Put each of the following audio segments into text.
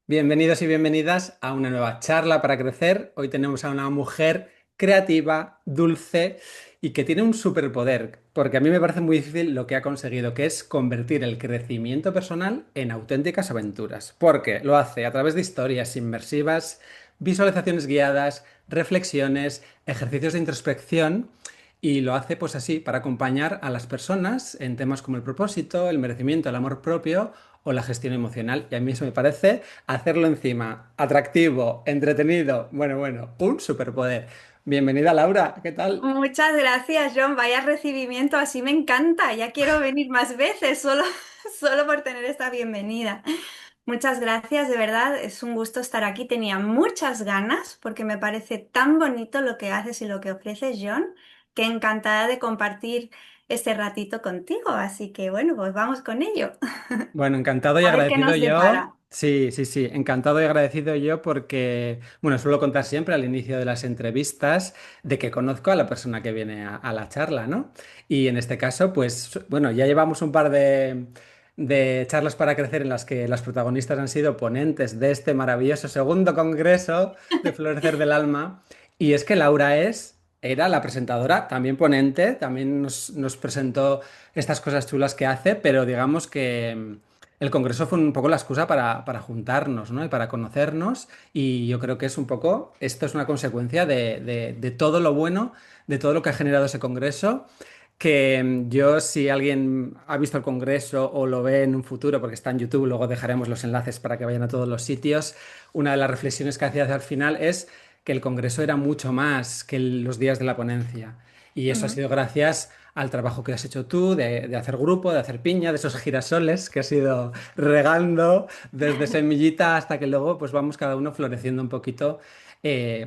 Bienvenidos y bienvenidas a una nueva charla para crecer. Hoy tenemos a una mujer creativa, dulce y que tiene un superpoder, porque a mí me parece muy difícil lo que ha conseguido, que es convertir el crecimiento personal en auténticas aventuras, porque lo hace a través de historias inmersivas, visualizaciones guiadas, reflexiones, ejercicios de introspección. Y lo hace pues así, para acompañar a las personas en temas como el propósito, el merecimiento, el amor propio o la gestión emocional. Y a mí eso me parece hacerlo encima atractivo, entretenido, bueno, un superpoder. Bienvenida Laura, ¿qué tal? Muchas gracias, John. Vaya recibimiento, así me encanta. Ya quiero venir más veces, solo, solo por tener esta bienvenida. Muchas gracias, de verdad. Es un gusto estar aquí. Tenía muchas ganas porque me parece tan bonito lo que haces y lo que ofreces, John, que encantada de compartir este ratito contigo. Así que bueno, pues vamos con ello. Bueno, encantado y A ver qué agradecido nos yo. depara. Sí, encantado y agradecido yo porque, bueno, suelo contar siempre al inicio de las entrevistas de que conozco a la persona que viene a la charla, ¿no? Y en este caso, pues, bueno, ya llevamos un par de charlas para crecer en las que las protagonistas han sido ponentes de este maravilloso segundo congreso de Florecer del Alma. Y es que era la presentadora, también ponente, también nos presentó estas cosas chulas que hace, pero digamos que el congreso fue un poco la excusa para juntarnos, ¿no? Y para conocernos. Y yo creo que es un poco, esto es una consecuencia de todo lo bueno, de todo lo que ha generado ese congreso. Que yo, si alguien ha visto el congreso o lo ve en un futuro, porque está en YouTube, luego dejaremos los enlaces para que vayan a todos los sitios, una de las reflexiones que hacía hacia el final es que el congreso era mucho más que los días de la ponencia. Y eso ha Ujú. sido gracias al trabajo que has hecho tú, de hacer grupo, de hacer piña, de esos girasoles que has ido regando desde semillita hasta que luego pues vamos cada uno floreciendo un poquito.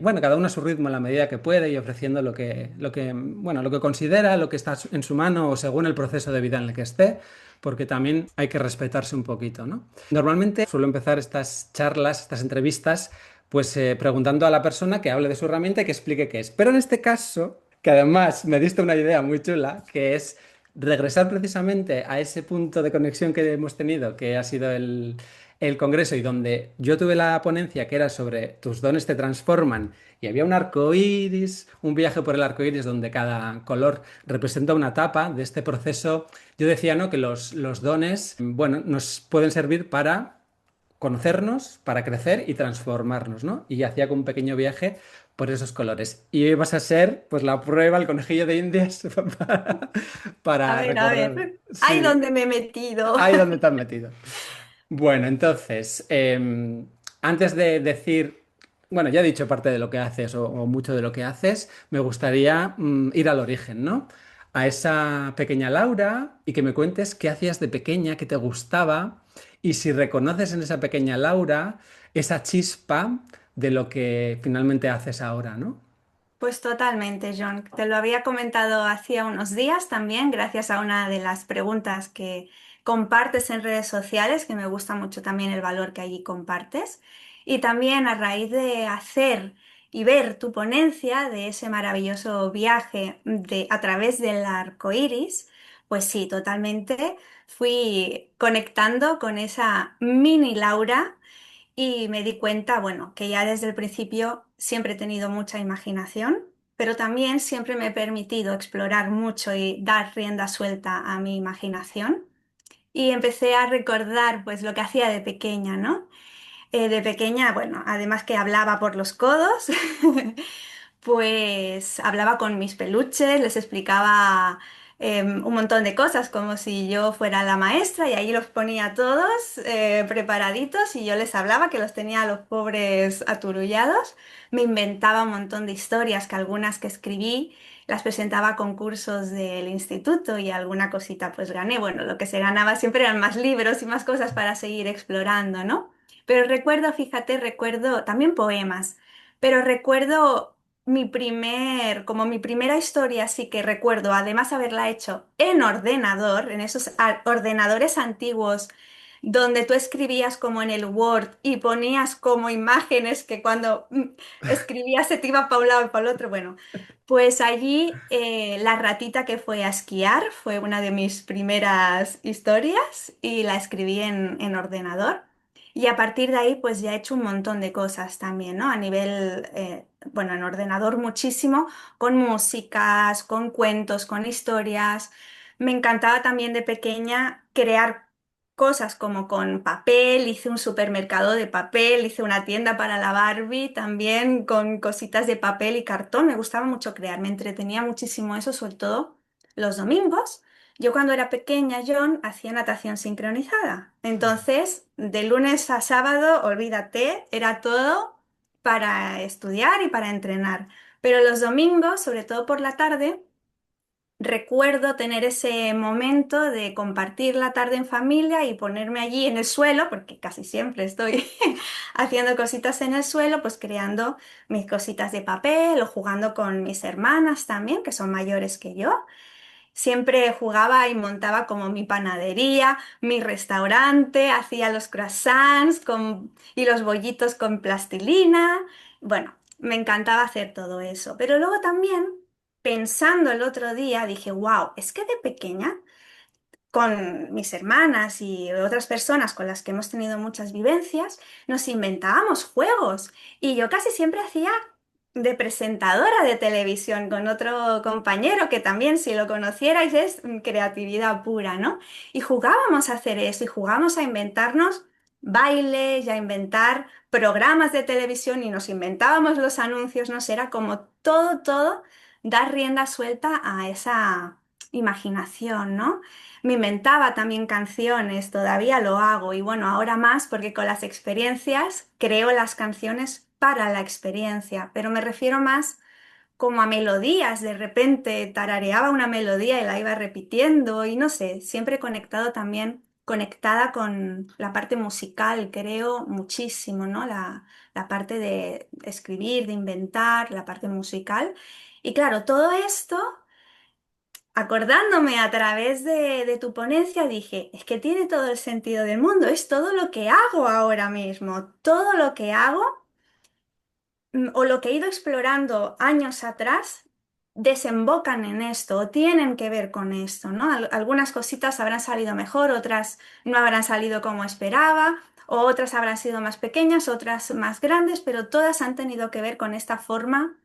Bueno, cada uno a su ritmo en la medida que puede y ofreciendo bueno, lo que considera, lo que está en su mano o según el proceso de vida en el que esté, porque también hay que respetarse un poquito, ¿no? Normalmente suelo empezar estas charlas, estas entrevistas, pues preguntando a la persona que hable de su herramienta y que explique qué es. Pero en este caso, que además me diste una idea muy chula, que es regresar precisamente a ese punto de conexión que hemos tenido, que ha sido el congreso y donde yo tuve la ponencia que era sobre tus dones te transforman y había un arco iris, un viaje por el arco iris donde cada color representa una etapa de este proceso. Yo decía, ¿no? Que los dones, bueno, nos pueden servir para conocernos, para crecer y transformarnos, ¿no? Y hacía como un pequeño viaje por esos colores. Y hoy vas a ser, pues, la prueba, el conejillo de Indias para A recorrer. ver. ¡Ay, Sí, dónde me he metido! ahí donde te has metido. Bueno, entonces, antes de decir, bueno, ya he dicho parte de lo que haces o mucho de lo que haces, me gustaría ir al origen, ¿no? A esa pequeña Laura y que me cuentes qué hacías de pequeña, qué te gustaba y si reconoces en esa pequeña Laura esa chispa de lo que finalmente haces ahora, ¿no? Pues totalmente, John. Te lo había comentado hacía unos días también, gracias a una de las preguntas que compartes en redes sociales, que me gusta mucho también el valor que allí compartes. Y también a raíz de hacer y ver tu ponencia de ese maravilloso viaje a través del arco iris, pues sí, totalmente fui conectando con esa mini Laura y me di cuenta, bueno, que ya desde el principio siempre he tenido mucha imaginación, pero también siempre me he permitido explorar mucho y dar rienda suelta a mi imaginación. Y empecé a recordar pues lo que hacía de pequeña, ¿no? De pequeña, bueno, además que hablaba por los codos, pues hablaba con mis peluches, les explicaba un montón de cosas, como si yo fuera la maestra y ahí los ponía todos preparaditos y yo les hablaba, que los tenía a los pobres aturullados. Me inventaba un montón de historias, que algunas que escribí las presentaba a concursos del instituto y alguna cosita pues gané. Bueno, lo que se ganaba siempre eran más libros y más cosas para seguir explorando, ¿no? Pero recuerdo, fíjate, recuerdo también poemas, pero recuerdo como mi primera historia, sí que recuerdo, además haberla hecho en ordenador, en esos ordenadores antiguos, donde tú escribías como en el Word y ponías como imágenes que cuando escribías se te iba para un lado y para el otro. Bueno, pues allí la ratita que fue a esquiar fue una de mis primeras historias y la escribí en ordenador. Y a partir de ahí, pues ya he hecho un montón de cosas también, ¿no? A nivel, bueno, en ordenador muchísimo, con músicas, con cuentos, con historias. Me encantaba también de pequeña crear cosas como con papel, hice un supermercado de papel, hice una tienda para la Barbie también con cositas de papel y cartón. Me gustaba mucho crear, me entretenía muchísimo eso, sobre todo los domingos. Yo cuando era pequeña, John, hacía natación sincronizada. Entonces, de lunes a sábado, olvídate, era todo para estudiar y para entrenar. Pero los domingos, sobre todo por la tarde, recuerdo tener ese momento de compartir la tarde en familia y ponerme allí en el suelo, porque casi siempre estoy haciendo cositas en el suelo, pues creando mis cositas de papel o jugando con mis hermanas también, que son mayores que yo. Siempre jugaba y montaba como mi panadería, mi restaurante, hacía los croissants y los bollitos con plastilina. Bueno, me encantaba hacer todo eso. Pero luego también, pensando el otro día, dije, wow, es que de pequeña con mis hermanas y otras personas con las que hemos tenido muchas vivencias, nos inventábamos juegos y yo casi siempre hacía de presentadora de televisión con otro compañero que también, si lo conocierais, es creatividad pura, ¿no? Y jugábamos a hacer eso y jugábamos a inventarnos bailes y a inventar programas de televisión y nos inventábamos los anuncios, no sé, era como todo, dar rienda suelta a esa imaginación, ¿no? Me inventaba también canciones, todavía lo hago y bueno, ahora más porque con las experiencias creo las canciones para la experiencia, pero me refiero más como a melodías, de repente tarareaba una melodía y la iba repitiendo y no sé, siempre conectado también, conectada con la parte musical, creo muchísimo, ¿no? La parte de escribir, de inventar, la parte musical. Y claro, todo esto acordándome a través de tu ponencia, dije, es que tiene todo el sentido del mundo, es todo lo que hago ahora mismo, todo lo que hago o lo que he ido explorando años atrás desembocan en esto o tienen que ver con esto, ¿no? Algunas cositas habrán salido mejor, otras no habrán salido como esperaba, o otras habrán sido más pequeñas, otras más grandes, pero todas han tenido que ver con esta forma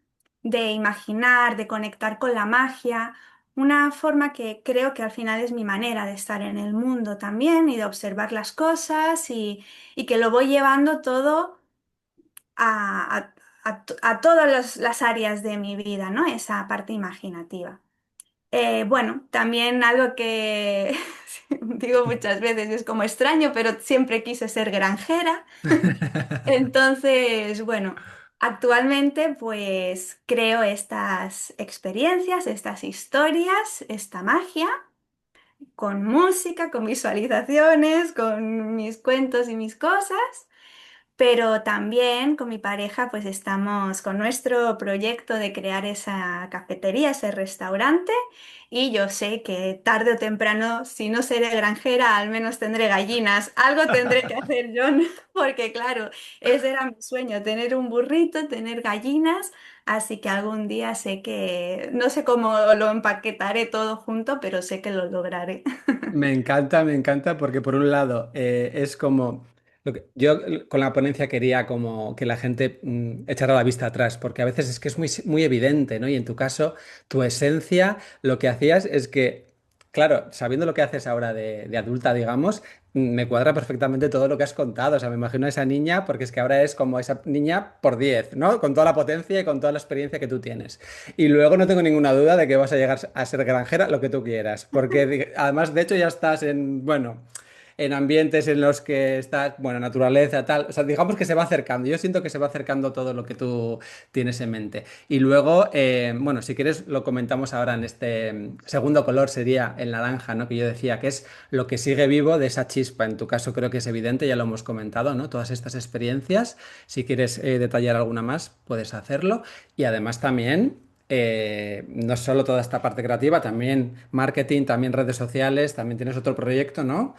de imaginar, de conectar con la magia, una forma que creo que al final es mi manera de estar en el mundo también y de observar las cosas y que lo voy llevando todo a todas las áreas de mi vida, ¿no? Esa parte imaginativa. Bueno, también algo que digo muchas veces, es como extraño, pero siempre quise ser granjera. Entonces, bueno, actualmente pues creo estas experiencias, estas historias, esta magia, con música, con visualizaciones, con mis cuentos y mis cosas. Pero también con mi pareja pues estamos con nuestro proyecto de crear esa cafetería, ese restaurante y yo sé que tarde o temprano, si no seré granjera, al menos tendré gallinas. Algo tendré que hacer yo, ¿no? Porque claro, ese era mi sueño, tener un burrito, tener gallinas. Así que algún día sé que, no sé cómo lo empaquetaré todo junto, pero sé que lo lograré. Me encanta porque por un lado es como yo con la ponencia quería como que la gente echara la vista atrás, porque a veces es que es muy evidente, ¿no? Y en tu caso, tu esencia, lo que hacías es que, claro, sabiendo lo que haces ahora de adulta, digamos, me cuadra perfectamente todo lo que has contado. O sea, me imagino a esa niña, porque es que ahora es como esa niña por 10, ¿no? Con toda la potencia y con toda la experiencia que tú tienes. Y luego no tengo ninguna duda de que vas a llegar a ser granjera, lo que tú quieras, porque además de hecho ya estás en, bueno, en ambientes en los que estás, bueno, naturaleza, tal, o sea, digamos que se va acercando, yo siento que se va acercando todo lo que tú tienes en mente. Y luego, bueno, si quieres lo comentamos ahora en este segundo color, sería el naranja, ¿no? Que yo decía que es lo que sigue vivo de esa chispa, en tu caso creo que es evidente, ya lo hemos comentado, ¿no? Todas estas experiencias, si quieres detallar alguna más, puedes hacerlo. Y además también, no solo toda esta parte creativa, también marketing, también redes sociales, también tienes otro proyecto, ¿no?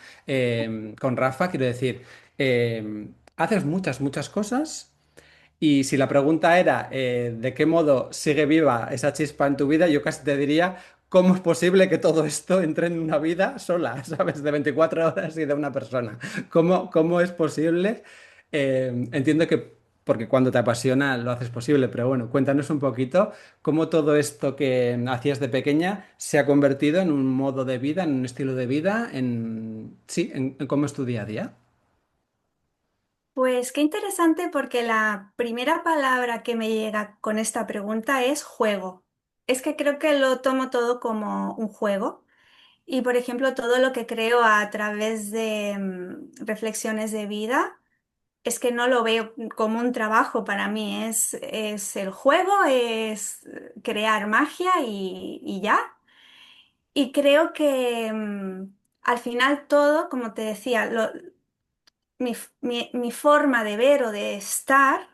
Con Rafa, quiero decir, haces muchas cosas y si la pregunta era de qué modo sigue viva esa chispa en tu vida, yo casi te diría ¿cómo es posible que todo esto entre en una vida sola, ¿sabes? De 24 horas y de una persona. ¿Cómo es posible? Entiendo que porque cuando te apasiona lo haces posible, pero bueno, cuéntanos un poquito cómo todo esto que hacías de pequeña se ha convertido en un modo de vida, en un estilo de vida, sí, en cómo es tu día a día. Pues qué interesante porque la primera palabra que me llega con esta pregunta es juego. Es que creo que lo tomo todo como un juego y, por ejemplo, todo lo que creo a través de reflexiones de vida, es que no lo veo como un trabajo para mí, es el juego, es crear magia y ya. Y creo que al final todo, como te decía, mi forma de ver o de estar,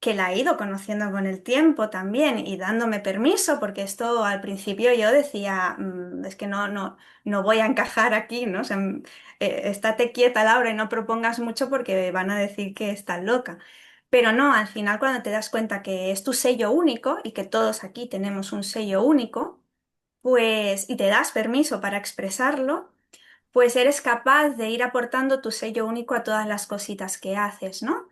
que la he ido conociendo con el tiempo también y dándome permiso, porque esto al principio yo decía, es que no voy a encajar aquí, ¿no? O sea, estate quieta, Laura, y no propongas mucho porque van a decir que estás loca. Pero no, al final cuando te das cuenta que es tu sello único y que todos aquí tenemos un sello único, pues, y te das permiso para expresarlo, pues eres capaz de ir aportando tu sello único a todas las cositas que haces, ¿no?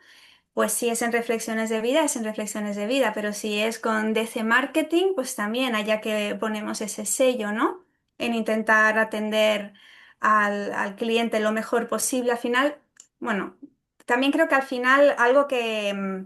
Pues si es en reflexiones de vida, es en reflexiones de vida, pero si es con DC Marketing, pues también allá que ponemos ese sello, ¿no? En intentar atender al cliente lo mejor posible. Al final, bueno, también creo que al final algo que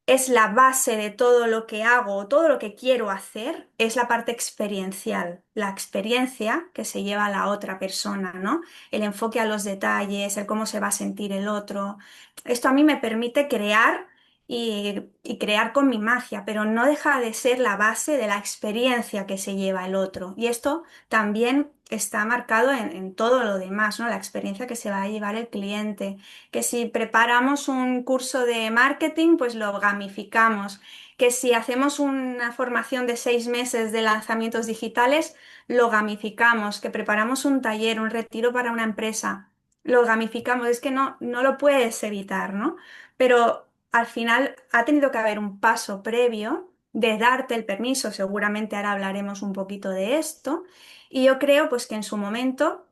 es la base de todo lo que hago, todo lo que quiero hacer, es la parte experiencial, la experiencia que se lleva a la otra persona, ¿no? El enfoque a los detalles, el cómo se va a sentir el otro. Esto a mí me permite crear y crear con mi magia, pero no deja de ser la base de la experiencia que se lleva el otro. Y esto también está marcado en todo lo demás, ¿no? La experiencia que se va a llevar el cliente, que si preparamos un curso de marketing, pues lo gamificamos, que si hacemos una formación de 6 meses de lanzamientos digitales, lo gamificamos, que preparamos un taller, un retiro para una empresa, lo gamificamos, es que no lo puedes evitar, ¿no? Pero al final ha tenido que haber un paso previo de darte el permiso, seguramente ahora hablaremos un poquito de esto, y yo creo pues que en su momento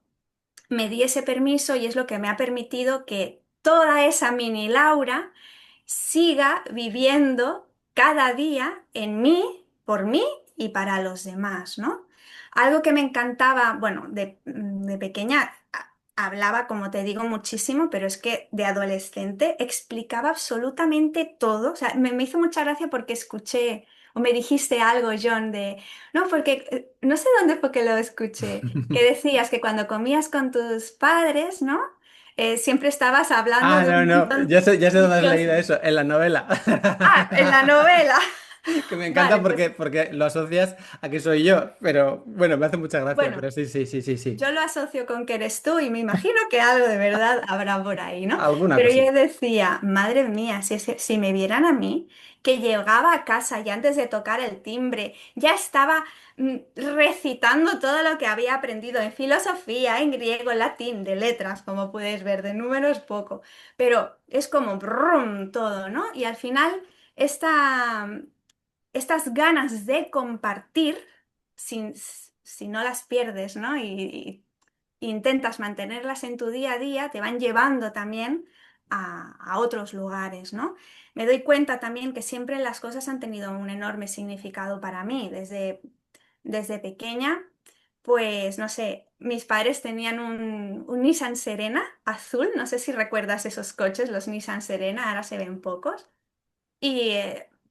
me di ese permiso y es lo que me ha permitido que toda esa mini Laura siga viviendo cada día en mí, por mí y para los demás, ¿no? Algo que me encantaba, bueno, de pequeña hablaba, como te digo, muchísimo, pero es que de adolescente explicaba absolutamente todo. O sea, me hizo mucha gracia porque escuché o me dijiste algo, John, de, no, porque no sé dónde fue que lo escuché, que decías que cuando comías con tus padres, ¿no? Siempre estabas hablando Ah, de no, un no, montón ya sé de dónde has leído cosas. eso, en la novela. Ah, en la novela. Que me encanta Vale, pues porque lo asocias a que soy yo, pero bueno, me hace mucha gracia, bueno, pero sí, sí, sí, sí, sí. yo lo asocio con que eres tú y me imagino que algo de verdad habrá por ahí, ¿no? Alguna Pero yo cosita. decía, madre mía, si me vieran a mí, que llegaba a casa y antes de tocar el timbre ya estaba recitando todo lo que había aprendido en filosofía, en griego, en latín, de letras, como puedes ver, de números poco, pero es como brum, todo, ¿no? Y al final, esta, estas ganas de compartir, sin, si no las pierdes, ¿no? Y intentas mantenerlas en tu día a día, te van llevando también a otros lugares, ¿no? Me doy cuenta también que siempre las cosas han tenido un enorme significado para mí. Desde pequeña, pues no sé, mis padres tenían un Nissan Serena azul, no sé si recuerdas esos coches, los Nissan Serena, ahora se ven pocos. Y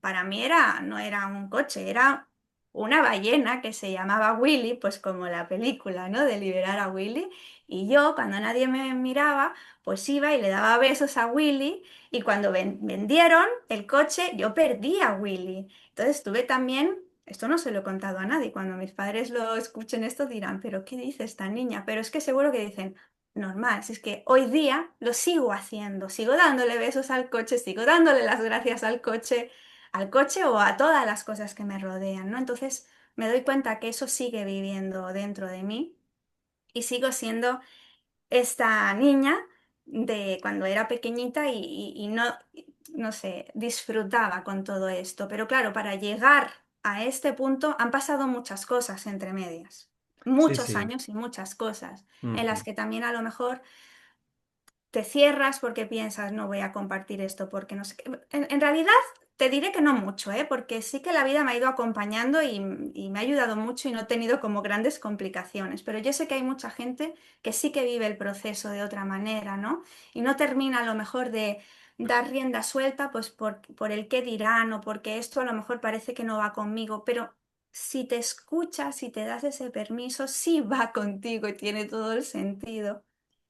para mí no era un coche, era una ballena que se llamaba Willy, pues como la película, ¿no? De liberar a Willy. Y yo, cuando nadie me miraba, pues iba y le daba besos a Willy. Y cuando vendieron el coche, yo perdí a Willy. Entonces tuve también, esto no se lo he contado a nadie, cuando mis padres lo escuchen esto dirán, pero ¿qué dice esta niña? Pero es que seguro que dicen, normal, si es que hoy día lo sigo haciendo, sigo dándole besos al coche, sigo dándole las gracias al coche o a todas las cosas que me rodean, ¿no? Entonces me doy cuenta que eso sigue viviendo dentro de mí y sigo siendo esta niña de cuando era pequeñita y no sé, disfrutaba con todo esto. Pero claro, para llegar a este punto han pasado muchas cosas entre medias, Sí, muchos sí. años y muchas cosas, en las Ujú, que también a lo mejor te cierras porque piensas, no voy a compartir esto porque no sé qué. En realidad te diré que no mucho, ¿eh? Porque sí que la vida me ha ido acompañando y me ha ayudado mucho y no he tenido como grandes complicaciones. Pero yo sé que hay mucha gente que sí que vive el proceso de otra manera, ¿no? Y no termina a lo mejor de dar rienda suelta, pues por el qué dirán o porque esto a lo mejor parece que no va conmigo, pero si te escuchas, si te das ese permiso, sí va contigo y tiene todo el sentido.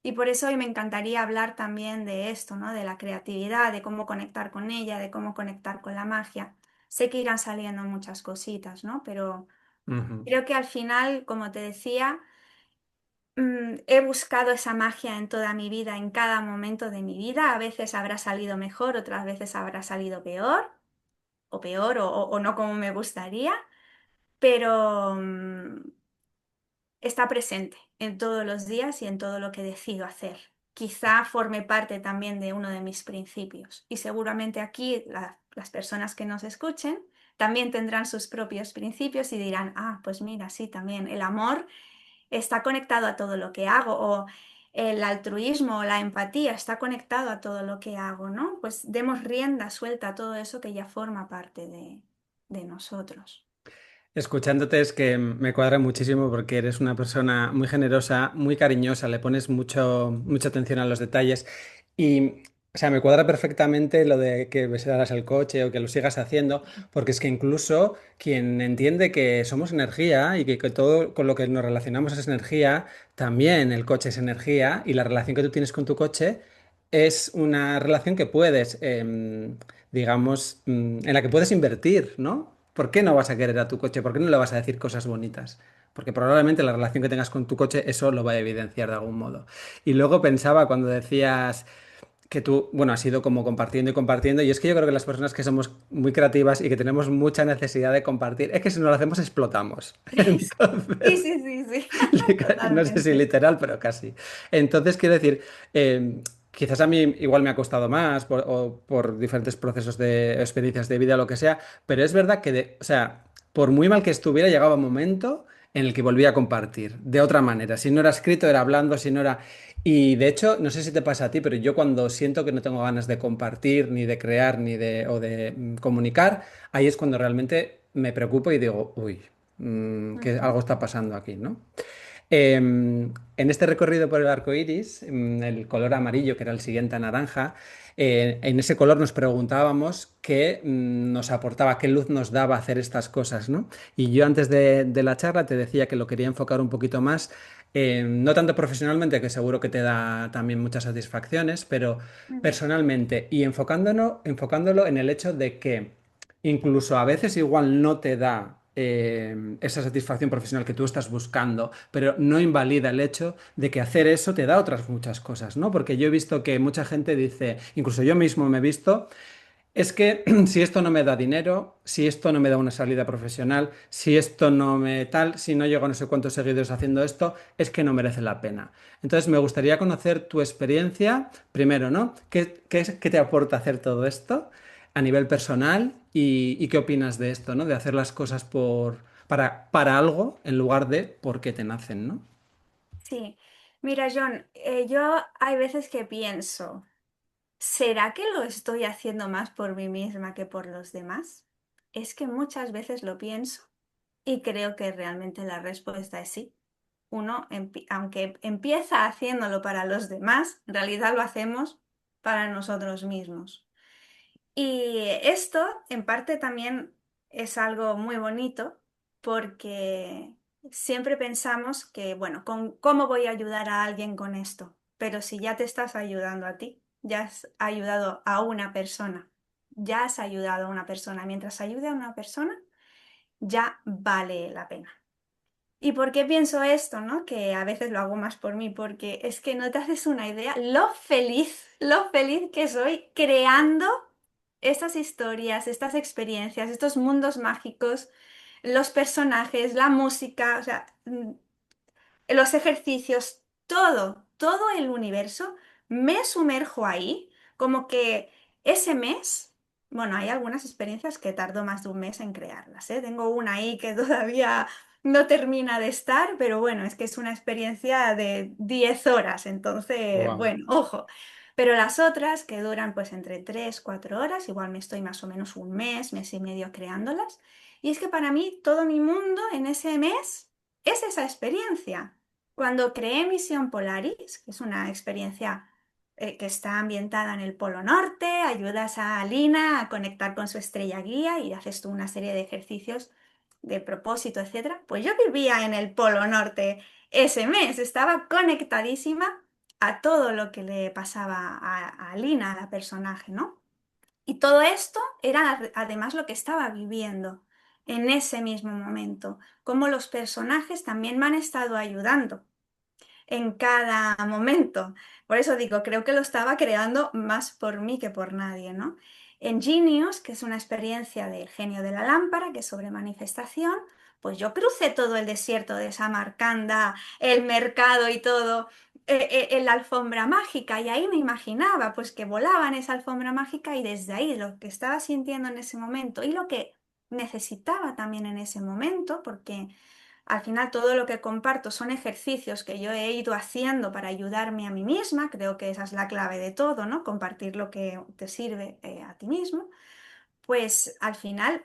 Y por eso hoy me encantaría hablar también de esto, ¿no? De la creatividad, de cómo conectar con ella, de cómo conectar con la magia. Sé que irán saliendo muchas cositas, ¿no? Pero ujú. creo que al final, como te decía, he buscado esa magia en toda mi vida, en cada momento de mi vida. A veces habrá salido mejor, otras veces habrá salido peor, o peor, o no como me gustaría, pero está presente en todos los días y en todo lo que decido hacer. Quizá forme parte también de uno de mis principios. Y seguramente aquí las personas que nos escuchen también tendrán sus propios principios y dirán, ah, pues mira, sí, también el amor está conectado a todo lo que hago o el altruismo o la empatía está conectado a todo lo que hago, ¿no? Pues demos rienda suelta a todo eso que ya forma parte de nosotros. Escuchándote es que me cuadra muchísimo porque eres una persona muy generosa, muy cariñosa, le pones mucha atención a los detalles y, o sea, me cuadra perfectamente lo de que besaras el coche o que lo sigas haciendo, porque es que incluso quien entiende que somos energía y que todo con lo que nos relacionamos es energía, también el coche es energía y la relación que tú tienes con tu coche es una relación que puedes, digamos, en la que puedes invertir, ¿no? ¿Por qué no vas a querer a tu coche? ¿Por qué no le vas a decir cosas bonitas? Porque probablemente la relación que tengas con tu coche eso lo va a evidenciar de algún modo. Y luego pensaba cuando decías que tú, bueno, has ido como compartiendo y compartiendo, y es que yo creo que las personas que somos muy creativas y que tenemos mucha necesidad de compartir, es que si no lo hacemos explotamos. Sí, Entonces, sí, sí, sí, no sé si totalmente. literal, pero casi. Entonces, quiero decir, quizás a mí igual me ha costado más o por diferentes procesos de experiencias de vida o lo que sea, pero es verdad que, o sea, por muy mal que estuviera, llegaba un momento en el que volvía a compartir de otra manera. Si no era escrito, era hablando, si no era... Y de hecho, no sé si te pasa a ti, pero yo cuando siento que no tengo ganas de compartir, ni de crear, ni de, o de comunicar, ahí es cuando realmente me preocupo y digo, uy, que Ujú. algo está pasando aquí, ¿no? En este recorrido por el arco iris, el color amarillo, que era el siguiente a naranja, en ese color nos preguntábamos qué nos aportaba, qué luz nos daba hacer estas cosas, ¿no? Y yo antes de la charla te decía que lo quería enfocar un poquito más, no tanto profesionalmente, que seguro que te da también muchas satisfacciones, pero Mm. personalmente y enfocándolo en el hecho de que incluso a veces igual no te da esa satisfacción profesional que tú estás buscando, pero no invalida el hecho de que hacer eso te da otras muchas cosas, ¿no? Porque yo he visto que mucha gente dice, incluso yo mismo me he visto, es que si esto no me da dinero, si esto no me da una salida profesional, si esto no me tal, si no llego a no sé cuántos seguidores haciendo esto, es que no merece la pena. Entonces me gustaría conocer tu experiencia, primero, ¿no? ¿Qué te aporta hacer todo esto a nivel personal y qué opinas de esto, ¿no? De hacer las cosas para algo en lugar de porque te nacen, ¿no? Sí, mira, John, yo hay veces que pienso, ¿será que lo estoy haciendo más por mí misma que por los demás? Es que muchas veces lo pienso y creo que realmente la respuesta es sí. Uno, aunque empieza haciéndolo para los demás, en realidad lo hacemos para nosotros mismos. Y esto, en parte, también es algo muy bonito porque siempre pensamos que, bueno, ¿cómo voy a ayudar a alguien con esto? Pero si ya te estás ayudando a ti, ya has ayudado a una persona, ya has ayudado a una persona. Mientras ayude a una persona, ya vale la pena. ¿Y por qué pienso esto, no? Que a veces lo hago más por mí, porque es que no te haces una idea lo feliz que soy creando estas historias, estas experiencias, estos mundos mágicos, los personajes, la música, o sea, los ejercicios, todo el universo, me sumerjo ahí, como que ese mes Bueno, hay algunas experiencias que tardo más de un mes en crearlas, ¿eh? Tengo una ahí que todavía no termina de estar, pero bueno, es que es una experiencia de 10 horas, entonces, Wow. bueno, ojo. Pero las otras que duran pues entre 3 4 horas, igual me estoy más o menos un mes y medio creándolas. Y es que para mí todo mi mundo en ese mes es esa experiencia. Cuando creé Misión Polaris, que es una experiencia que está ambientada en el Polo Norte, ayudas a Lina a conectar con su estrella guía y haces tú una serie de ejercicios de propósito, etcétera. Pues yo vivía en el Polo Norte ese mes, estaba conectadísima a todo lo que le pasaba a Lina, a la personaje, ¿no? Y todo esto era además lo que estaba viviendo en ese mismo momento, como los personajes también me han estado ayudando en cada momento. Por eso digo, creo que lo estaba creando más por mí que por nadie, ¿no? En Genius, que es una experiencia del genio de la lámpara, que es sobre manifestación, pues yo crucé todo el desierto de Samarcanda, el mercado y todo, en la alfombra mágica, y ahí me imaginaba pues que volaba en esa alfombra mágica y desde ahí lo que estaba sintiendo en ese momento y lo que necesitaba también en ese momento, porque al final todo lo que comparto son ejercicios que yo he ido haciendo para ayudarme a mí misma, creo que esa es la clave de todo, ¿no? Compartir lo que te sirve a ti mismo, pues al final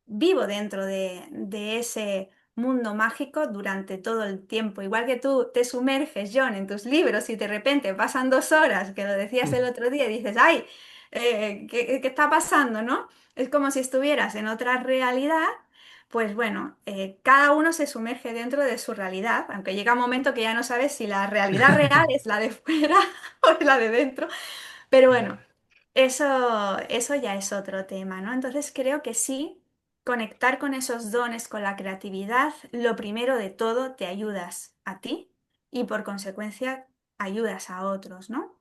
vivo dentro de ese mundo mágico durante todo el tiempo. Igual que tú te sumerges, John, en tus libros y de repente pasan 2 horas, que lo decías el otro día, y dices, ay, ¿qué está pasando, no? Es como si estuvieras en otra realidad. Pues bueno, cada uno se sumerge dentro de su realidad, aunque llega un momento que ya no sabes si la realidad real es la de fuera o es la de dentro. Pero bueno, eso ya es otro tema, ¿no? Entonces creo que sí, conectar con esos dones, con la creatividad, lo primero de todo, te ayudas a ti y por consecuencia ayudas a otros, ¿no?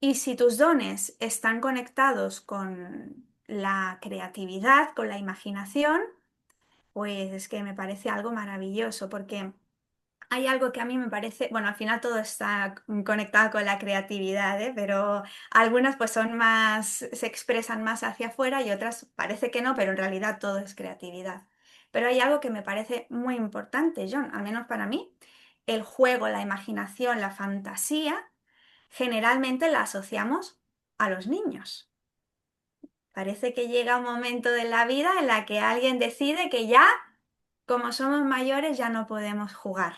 Y si tus dones están conectados con la creatividad, con la imaginación, pues es que me parece algo maravilloso porque hay algo que a mí me parece, bueno, al final todo está conectado con la creatividad, ¿eh? Pero algunas pues son más, se expresan más hacia afuera y otras parece que no, pero en realidad todo es creatividad. Pero hay algo que me parece muy importante, John, al menos para mí, el juego, la imaginación, la fantasía, generalmente la asociamos a los niños. Parece que llega un momento de la vida en la que alguien decide que ya como somos mayores ya no podemos jugar.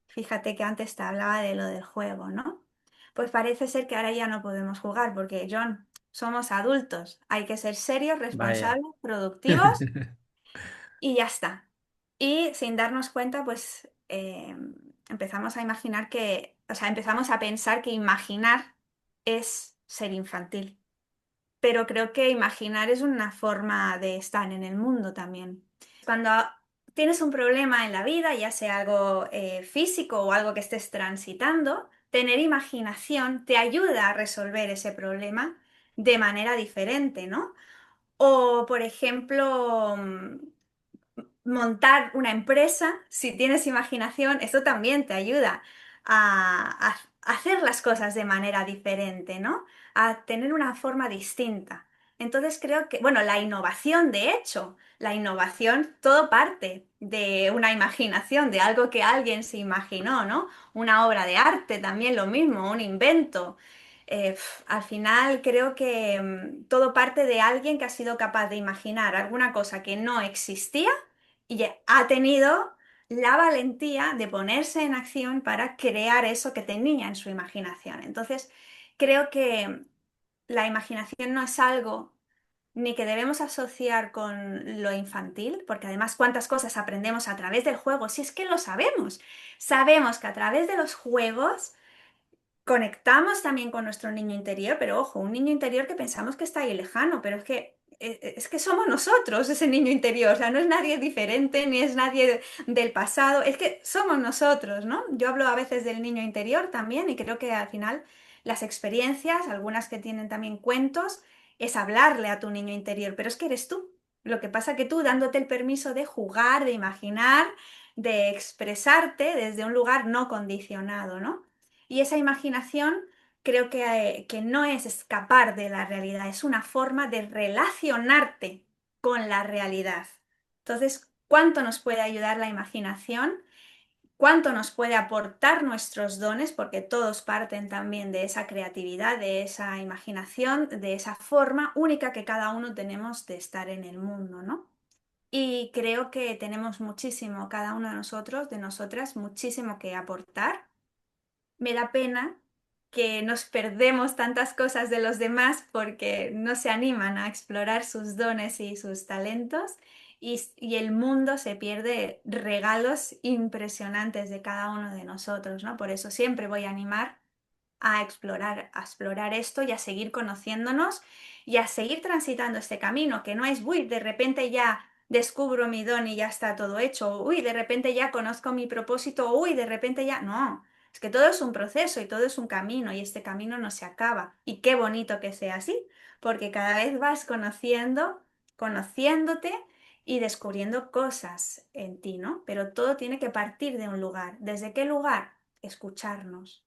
Fíjate que antes te hablaba de lo del juego, ¿no? Pues parece ser que ahora ya no podemos jugar porque, John, somos adultos. Hay que ser serios, Vaya. responsables, productivos y ya está. Y sin darnos cuenta, pues empezamos a imaginar que, o sea, empezamos a pensar que imaginar es ser infantil. Pero creo que imaginar es una forma de estar en el mundo también. Cuando tienes un problema en la vida, ya sea algo físico o algo que estés transitando, tener imaginación te ayuda a resolver ese problema de manera diferente, ¿no? O, por ejemplo, montar una empresa, si tienes imaginación, esto también te ayuda a hacer las cosas de manera diferente, ¿no? A tener una forma distinta. Entonces creo que, bueno, la innovación, de hecho, la innovación, todo parte de una imaginación, de algo que alguien se imaginó, ¿no? Una obra de arte también lo mismo, un invento. Al final creo que todo parte de alguien que ha sido capaz de imaginar alguna cosa que no existía y ha tenido la valentía de ponerse en acción para crear eso que tenía en su imaginación. Entonces, creo que la imaginación no es algo ni que debemos asociar con lo infantil, porque además cuántas cosas aprendemos a través del juego, si es que lo sabemos. Sabemos que a través de los juegos conectamos también con nuestro niño interior, pero ojo, un niño interior que pensamos que está ahí lejano, pero es que somos nosotros ese niño interior, o sea, no es nadie diferente, ni es nadie del pasado, es que somos nosotros, ¿no? Yo hablo a veces del niño interior también y creo que al final las experiencias, algunas que tienen también cuentos, es hablarle a tu niño interior, pero es que eres tú. Lo que pasa que tú dándote el permiso de jugar, de imaginar, de expresarte desde un lugar no condicionado, ¿no? Y esa imaginación creo que no es escapar de la realidad, es una forma de relacionarte con la realidad. Entonces, ¿cuánto nos puede ayudar la imaginación? ¿Cuánto nos puede aportar nuestros dones? Porque todos parten también de esa creatividad, de esa imaginación, de esa forma única que cada uno tenemos de estar en el mundo, ¿no? Y creo que tenemos muchísimo, cada uno de nosotros, de nosotras, muchísimo que aportar. Me da pena que nos perdemos tantas cosas de los demás porque no se animan a explorar sus dones y sus talentos y el mundo se pierde regalos impresionantes de cada uno de nosotros, ¿no? Por eso siempre voy a animar a explorar esto y a seguir conociéndonos y a seguir transitando este camino, que no es, uy, de repente ya descubro mi don y ya está todo hecho, uy, de repente ya conozco mi propósito, uy, de repente ya, no, es que todo es un proceso y todo es un camino y este camino no se acaba. Y qué bonito que sea así, porque cada vez vas conociendo, conociéndote y descubriendo cosas en ti, ¿no? Pero todo tiene que partir de un lugar. ¿Desde qué lugar? Escucharnos,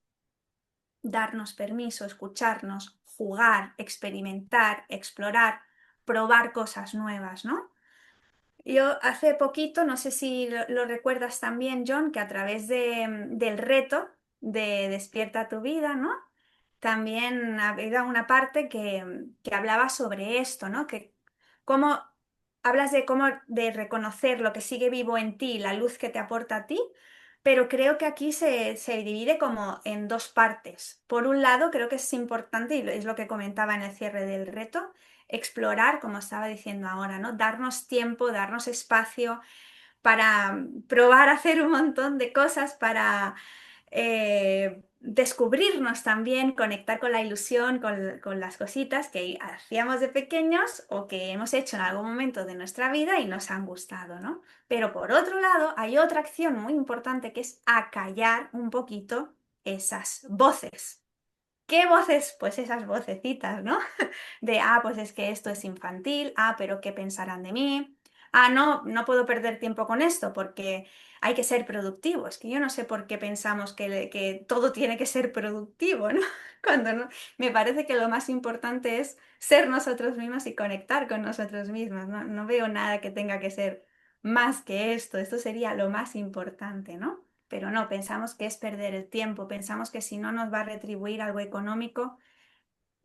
darnos permiso, escucharnos, jugar, experimentar, explorar, probar cosas nuevas, ¿no? Yo hace poquito, no sé si lo recuerdas también, John, que a través del reto de Despierta tu vida, ¿no? También había una parte que hablaba sobre esto, ¿no? Que cómo hablas de cómo de reconocer lo que sigue vivo en ti, la luz que te aporta a ti, pero creo que aquí se divide como en dos partes. Por un lado, creo que es importante, y es lo que comentaba en el cierre del reto, explorar, como estaba diciendo ahora, ¿no? Darnos tiempo, darnos espacio para probar a hacer un montón de cosas, para descubrirnos también, conectar con la ilusión, con las cositas que hacíamos de pequeños o que hemos hecho en algún momento de nuestra vida y nos han gustado, ¿no? Pero por otro lado, hay otra acción muy importante que es acallar un poquito esas voces. ¿Qué voces? Pues esas vocecitas, ¿no? De, pues es que esto es infantil, pero ¿qué pensarán de mí? No, no puedo perder tiempo con esto porque hay que ser productivo. Es que yo no sé por qué pensamos que todo tiene que ser productivo, ¿no? Cuando no, me parece que lo más importante es ser nosotros mismos y conectar con nosotros mismos. No, no veo nada que tenga que ser más que esto. Esto sería lo más importante, ¿no? Pero no, pensamos que es perder el tiempo, pensamos que si no nos va a retribuir algo económico,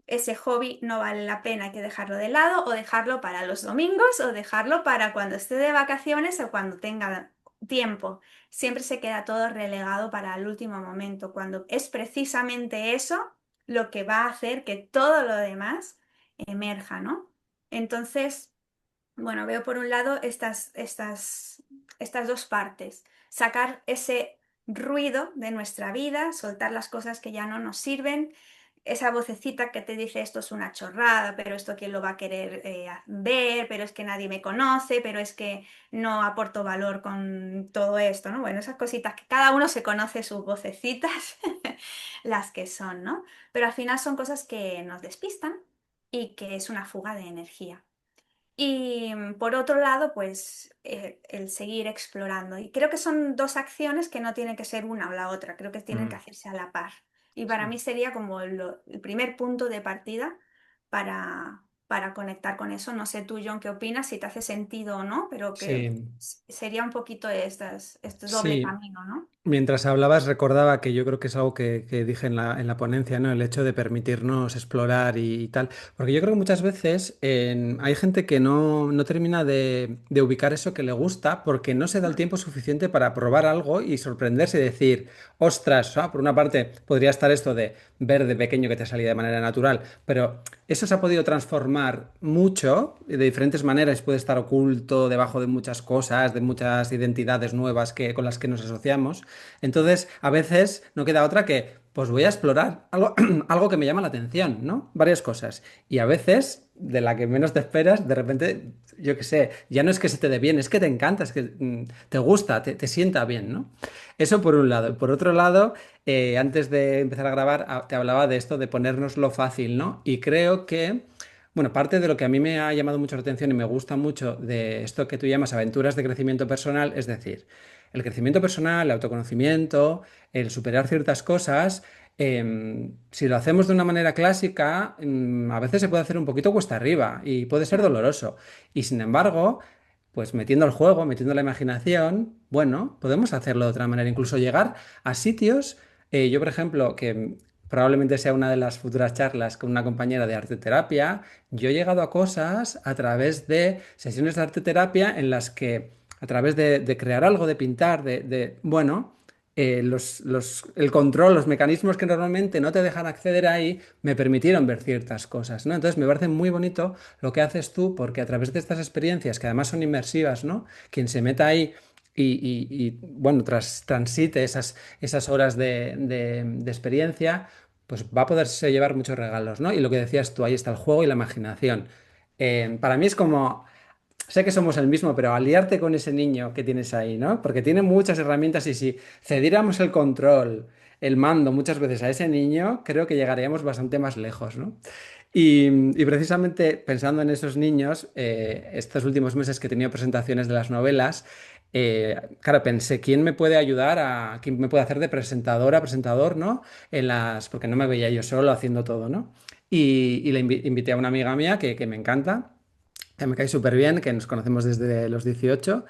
ese hobby no vale la pena, hay que dejarlo de lado o dejarlo para los domingos o dejarlo para cuando esté de vacaciones o cuando tenga tiempo. Siempre se queda todo relegado para el último momento, cuando es precisamente eso lo que va a hacer que todo lo demás emerja, ¿no? Entonces, bueno, veo por un lado estas dos partes. Sacar ese ruido de nuestra vida, soltar las cosas que ya no nos sirven, esa vocecita que te dice esto es una chorrada, pero esto quién lo va a querer ver, pero es que nadie me conoce, pero es que no aporto valor con todo esto, ¿no? Bueno, esas cositas que cada uno se conoce sus vocecitas, las que son, ¿no? Pero al final son cosas que nos despistan y que es una fuga de energía. Y por otro lado, pues el seguir explorando. Y creo que son dos acciones que no tienen que ser una o la otra, creo que tienen que Mm, hacerse a la par. Y para sí. mí sería como el primer punto de partida para conectar con eso. No sé tú, John, qué opinas, si te hace sentido o no, pero que Sí, sería un poquito este doble sí. camino, ¿no? Mientras hablabas recordaba que yo creo que es algo que dije en la ponencia, ¿no? El hecho de permitirnos explorar y tal. Porque yo creo que muchas veces hay gente que no termina de ubicar eso que le gusta porque no se da el tiempo suficiente para probar algo y sorprenderse y decir, ostras, por una parte podría estar esto de ver de pequeño que te salía de manera natural, pero eso se ha podido transformar mucho de diferentes maneras, puede estar oculto debajo de muchas cosas, de muchas identidades nuevas con las que nos asociamos. Entonces, a veces no queda otra que, pues voy a explorar algo, algo que me llama la atención, ¿no? Varias cosas. Y a veces, de la que menos te esperas, de repente, yo qué sé, ya no es que se te dé bien, es que te encanta, es que te gusta, te sienta bien, ¿no? Eso por un lado. Por otro lado, antes de empezar a grabar, te hablaba de esto de ponernoslo fácil, ¿no? Y creo que... Bueno, parte de lo que a mí me ha llamado mucho la atención y me gusta mucho de esto que tú llamas aventuras de crecimiento personal, es decir, el crecimiento personal, el autoconocimiento, el superar ciertas cosas, Si lo hacemos de una manera clásica, a veces se puede hacer un poquito cuesta arriba y puede ser Mm. doloroso. Y sin embargo, pues metiendo el juego, metiendo la imaginación, bueno, podemos hacerlo de otra manera, incluso llegar a sitios. Yo, por ejemplo, que probablemente sea una de las futuras charlas con una compañera de arte terapia, yo he llegado a cosas a través de sesiones de arte terapia en las que, a través de crear algo, de pintar, bueno, el control, los mecanismos que normalmente no te dejan acceder ahí, me permitieron ver ciertas cosas, ¿no? Entonces me parece muy bonito lo que haces tú, porque a través de estas experiencias, que además son inmersivas, ¿no? Quien se meta ahí bueno, transite esas horas de experiencia, pues va a poderse llevar muchos regalos, ¿no? Y lo que decías tú, ahí está el juego y la imaginación. Para mí es como, sé que somos el mismo, pero aliarte con ese niño que tienes ahí, ¿no? Porque tiene muchas herramientas y si cediéramos el control, el mando muchas veces a ese niño, creo que llegaríamos bastante más lejos, ¿no? Y precisamente pensando en esos niños, estos últimos meses que he tenido presentaciones de las novelas, claro, pensé, ¿quién me puede ayudar quién me puede hacer de presentadora, presentador, ¿no? Porque no me veía yo solo haciendo todo, ¿no? Y le invité a una amiga mía que me encanta, que me cae súper bien, que nos conocemos desde los 18,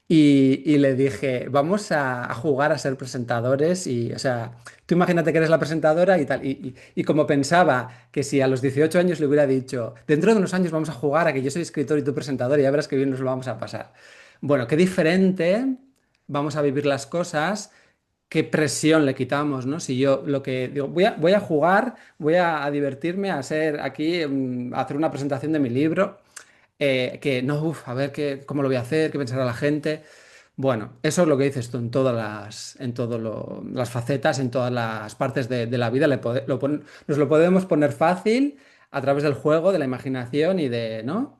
y le dije, vamos a jugar a ser presentadores y, o sea, tú imagínate que eres la presentadora y tal, y como pensaba que si a los 18 años le hubiera dicho, dentro de unos años vamos a jugar a que yo soy escritor y tú presentador y ya verás que bien nos lo vamos a pasar. Bueno, qué diferente vamos a vivir las cosas. Qué presión le quitamos, ¿no? Si yo lo que digo, voy a jugar, a divertirme, a ser aquí, a hacer una presentación de mi libro, que no, a ver cómo lo voy a hacer, qué pensará la gente. Bueno, eso es lo que dices tú en las facetas, en todas las partes de la vida. Nos lo podemos poner fácil a través del juego, de la imaginación ¿no?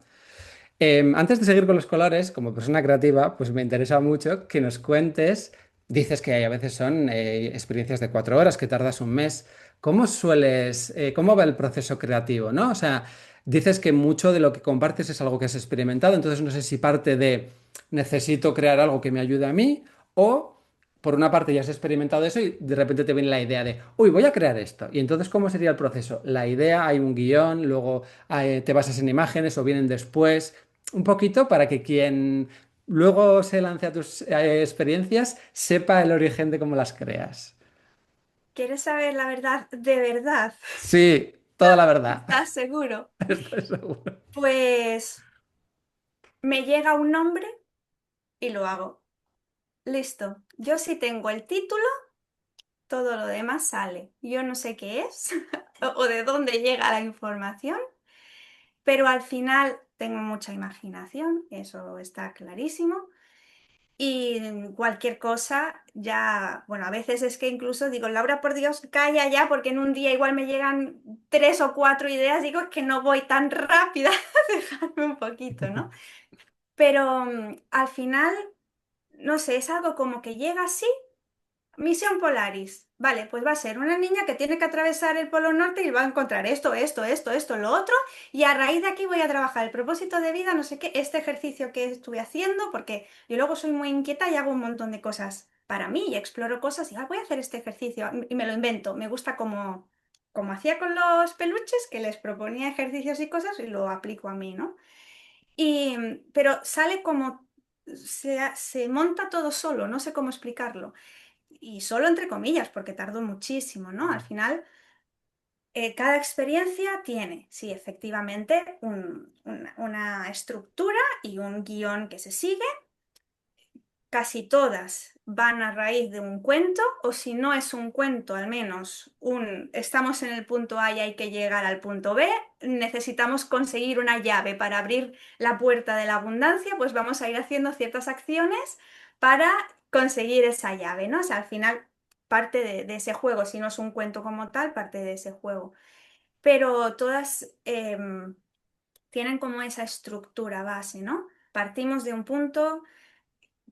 Antes de seguir con los colores, como persona creativa, pues me interesa mucho que nos cuentes, dices que a veces son experiencias de 4 horas, que tardas un mes. ¿Cómo va el proceso creativo, ¿no? O sea, dices que mucho de lo que compartes es algo que has experimentado, entonces no sé si parte de necesito crear algo que me ayude a mí o... Por una parte ya has experimentado eso y de repente te viene la idea de, uy, voy a crear esto. Y entonces, ¿cómo sería el proceso? La idea, hay un guión, luego te basas en imágenes o vienen después un poquito para que quien luego se lance a tus experiencias sepa el origen de cómo las creas. ¿Quieres saber la verdad de verdad? Sí, toda la verdad. ¿Estás seguro? Estoy seguro. Pues me llega un nombre y lo hago. Listo. Yo sí tengo el título, todo lo demás sale. Yo no sé qué es o de dónde llega la información, pero al final tengo mucha imaginación, eso está clarísimo. Y cualquier cosa, ya, bueno, a veces es que incluso digo, Laura, por Dios, calla ya, porque en un día igual me llegan 3 o 4 ideas, digo, es que no voy tan rápida, dejarme un poquito, ¿no? Pero al final, no sé, es algo como que llega así. Misión Polaris. Vale, pues va a ser una niña que tiene que atravesar el Polo Norte y va a encontrar esto, lo otro, y a raíz de aquí voy a trabajar el propósito de vida, no sé qué, este ejercicio que estuve haciendo, porque yo luego soy muy inquieta y hago un montón de cosas para mí y exploro cosas y voy a hacer este ejercicio y me lo invento. Me gusta como hacía con los peluches, que les proponía ejercicios y cosas y lo aplico a mí, ¿no? Pero sale como, se monta todo solo, no sé cómo explicarlo y solo entre comillas, porque tardo muchísimo, ¿no? Al final, cada experiencia tiene, sí, efectivamente, una estructura y un guión que se sigue. Casi todas van a raíz de un cuento, o si no es un cuento, al menos estamos en el punto A y hay que llegar al punto B, necesitamos conseguir una llave para abrir la puerta de la abundancia, pues vamos a ir haciendo ciertas acciones para conseguir esa llave, ¿no? O sea, al final parte de ese juego, si no es un cuento como tal, parte de ese juego. Pero todas tienen como esa estructura base, ¿no? Partimos de un punto,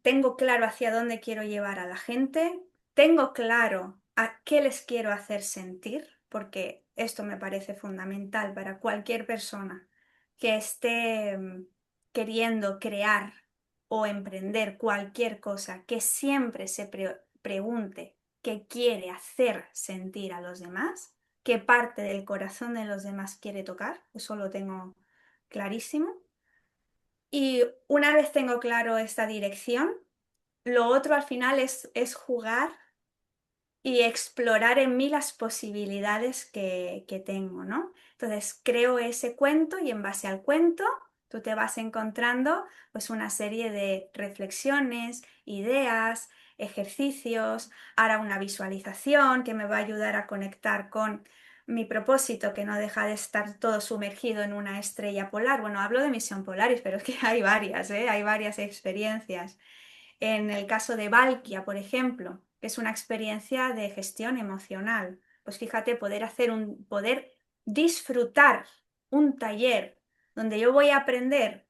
tengo claro hacia dónde quiero llevar a la gente, tengo claro a qué les quiero hacer sentir, porque esto me parece fundamental para cualquier persona que esté queriendo crear o emprender cualquier cosa, que siempre se pregunte qué quiere hacer sentir a los demás, qué parte del corazón de los demás quiere tocar, eso lo tengo clarísimo. Y una vez tengo claro esta dirección, lo otro al final es jugar y explorar en mí las posibilidades que tengo, ¿no? Entonces creo ese cuento y en base al cuento tú te vas encontrando pues una serie de reflexiones, ideas, ejercicios, ahora una visualización que me va a ayudar a conectar con mi propósito, que no deja de estar todo sumergido en una estrella polar. Bueno, hablo de misión Polaris, pero es que hay varias, ¿eh? Hay varias experiencias. En el caso de Valkia, por ejemplo, que es una experiencia de gestión emocional. Pues fíjate, poder disfrutar un taller donde yo voy a aprender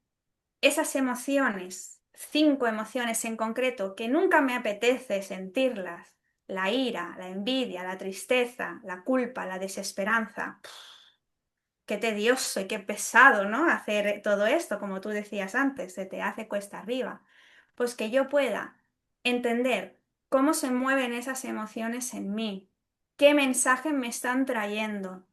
esas emociones, 5 emociones en concreto, que nunca me apetece sentirlas: la ira, la envidia, la tristeza, la culpa, la desesperanza. Qué tedioso y qué pesado, ¿no? Hacer todo esto, como tú decías antes, se te hace cuesta arriba. Pues que yo pueda entender cómo se mueven esas emociones en mí, qué mensajes me están trayendo,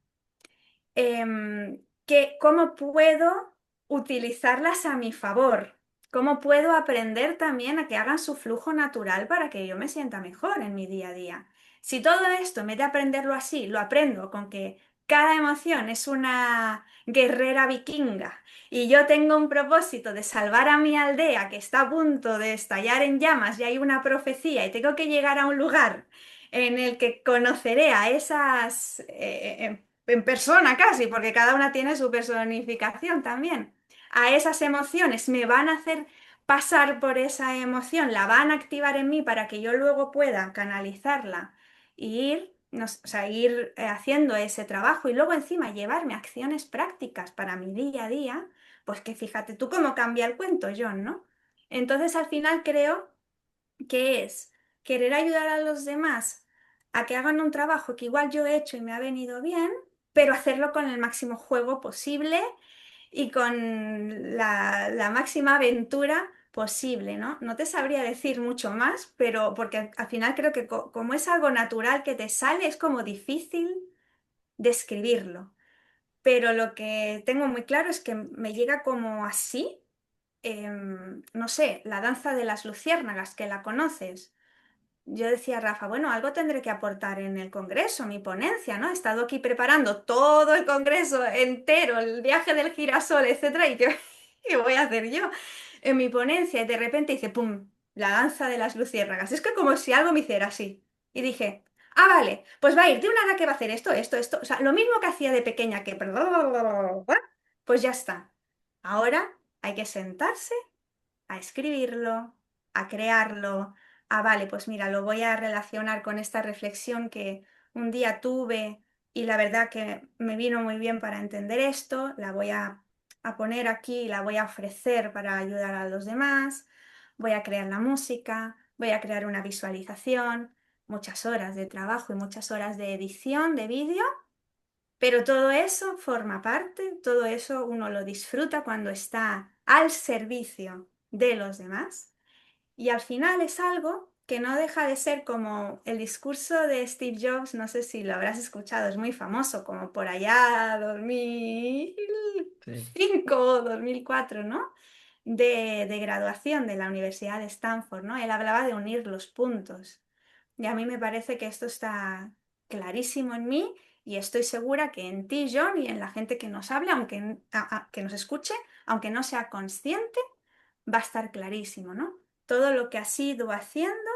cómo puedo utilizarlas a mi favor, cómo puedo aprender también a que hagan su flujo natural para que yo me sienta mejor en mi día a día. Si todo esto, en vez de aprenderlo así, lo aprendo con que cada emoción es una guerrera vikinga y yo tengo un propósito de salvar a mi aldea que está a punto de estallar en llamas y hay una profecía y tengo que llegar a un lugar en el que conoceré a esas en persona casi, porque cada una tiene su personificación también. A esas emociones me van a hacer pasar por esa emoción, la van a activar en mí para que yo luego pueda canalizarla y ir, o sea, ir haciendo ese trabajo y luego encima llevarme acciones prácticas para mi día a día, pues que fíjate tú cómo cambia el cuento, John, ¿no? Entonces al final creo que es querer ayudar a los demás a que hagan un trabajo que igual yo he hecho y me ha venido bien, pero hacerlo con el máximo juego posible y con la máxima aventura posible, ¿no? No te sabría decir mucho más, pero porque al final creo que como es algo natural que te sale, es como difícil describirlo. Pero lo que tengo muy claro es que me llega como así, no sé, la danza de las luciérnagas, que la conoces. Yo decía a Rafa, bueno, algo tendré que aportar en el congreso, mi ponencia, ¿no? He estado aquí preparando todo el congreso entero, el viaje del girasol, etcétera, y qué, qué voy a hacer yo en mi ponencia. Y de repente dice, ¡pum! La danza de las luciérnagas. Es que como si algo me hiciera así. Y dije, ah, vale, pues va a ir de una hora que va a hacer esto, esto, esto. O sea, lo mismo que hacía de pequeña que... Pues ya está. Ahora hay que sentarse a escribirlo, a crearlo, a vale, pues mira, lo voy a relacionar con esta reflexión que un día tuve y la verdad que me vino muy bien para entender esto, la voy a poner aquí y la voy a ofrecer para ayudar a los demás, voy a crear la música, voy a crear una visualización, muchas horas de trabajo y muchas horas de edición de vídeo, pero todo eso forma parte, todo eso uno lo disfruta cuando está al servicio de los demás y al final es algo que no deja de ser como el discurso de Steve Jobs, no sé si lo habrás escuchado, es muy famoso, como por allá 2005 o 2004, ¿no? De graduación de la Universidad de Stanford, ¿no? Él hablaba de unir los puntos. Y a mí me parece que esto está clarísimo en mí y estoy segura que en ti, John, y en la gente que nos hable, aunque que nos escuche, aunque no sea consciente, va a estar clarísimo, ¿no? Todo lo que has ido haciendo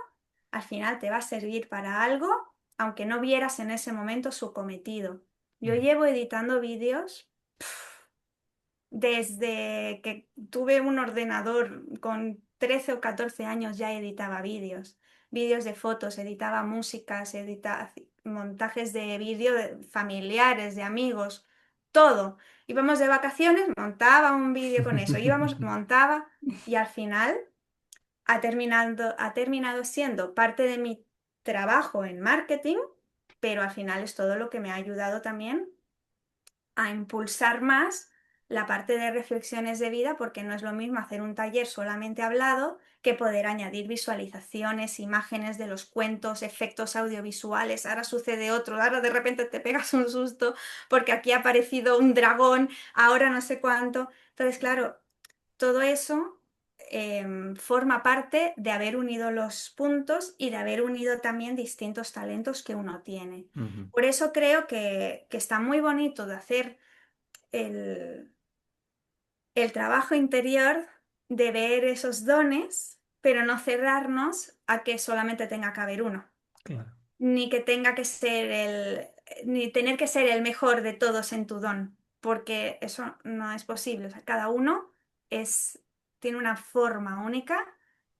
al final te va a servir para algo, aunque no vieras en ese momento su cometido. Yo Mm. llevo editando vídeos desde que tuve un ordenador con 13 o 14 años, ya editaba vídeos, vídeos de fotos, editaba músicas, editaba montajes de vídeo de familiares, de amigos, todo. Íbamos de vacaciones, montaba un vídeo con eso, íbamos, montaba y al final ha terminado siendo parte de mi trabajo en marketing, pero al final es todo lo que me ha ayudado también a impulsar más la parte de reflexiones de vida, porque no es lo mismo hacer un taller solamente hablado que poder añadir visualizaciones, imágenes de los cuentos, efectos audiovisuales. Ahora sucede otro, ahora de repente te pegas un susto porque aquí ha aparecido un dragón, ahora no sé cuánto. Entonces, claro, todo eso forma parte de haber unido los puntos y de haber unido también distintos talentos que uno tiene. Ujú. Por eso creo que está muy bonito de hacer el, el trabajo interior, de ver esos dones, pero no cerrarnos a que solamente tenga que haber uno, Claro. ni que tenga que ser ni tener que ser el mejor de todos en tu don, porque eso no es posible. O sea, cada uno tiene una forma única